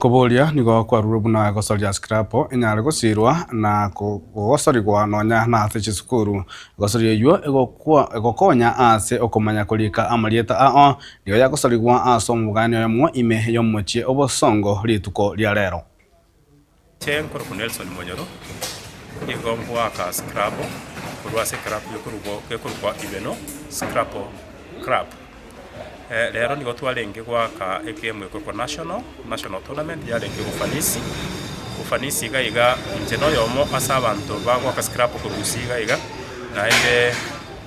Kubulia nigo kwarura buna gosoria Scrabble inyare gusirwa na gugosorigwa nonya na ase cukuru gosoria yo egokonya ase okomanya kulika amarieta ao niyo yagosorigwa ase omugani oyomwe ime yomochie obosongo rituko ria rero Chenkoro Nelson Monyoro igongwa ka Scrabble kurwa Scrabble yokurugwa ibeno Scrabble crab lero nigo twarenge gwaka ekemwe kwa national tournament yarenge ufanisi gaiga njeno yomo asa abantu bagwaka Scrabble kurusiga iga naende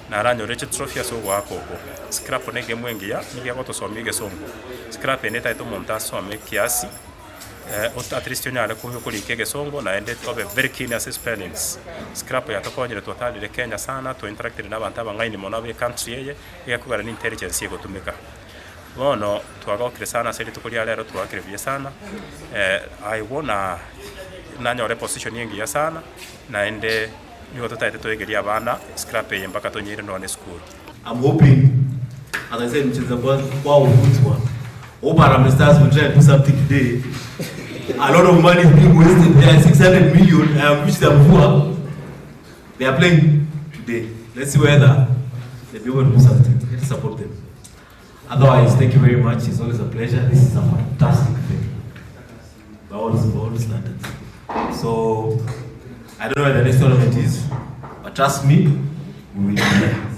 naranyoreche trophy aso gwako Scrabble nege mwengia niga gotosomige songo Scrabble neta ito montaso ame kiasi otatristionale kuhukulike gesongo naende tobe very keen as spellings Scrabble yatokonyere totalire Kenya sana to interactive n'abantu abangaini mona be country yeye yakugara intelligence yegotumika bono twagokire sana seri tukulia lero twakire sana I wanna nanyore position yengi ya sana naende nigo totaite toegeria abana Scrabble yembaka tonyire no school. I'm hoping, as I said, mcheza kwa uvutwa. Hope our stars will try to do something today. A lot of money is being wasted. There are 600 million, which they are poor. They are playing today. Let's see whether they'll be able to do something. Let's support them. Otherwise, thank you very much. It's always a pleasure. This is a fantastic thing. By all standards. So, I don't know where the next tournament is, but trust me, we will be there.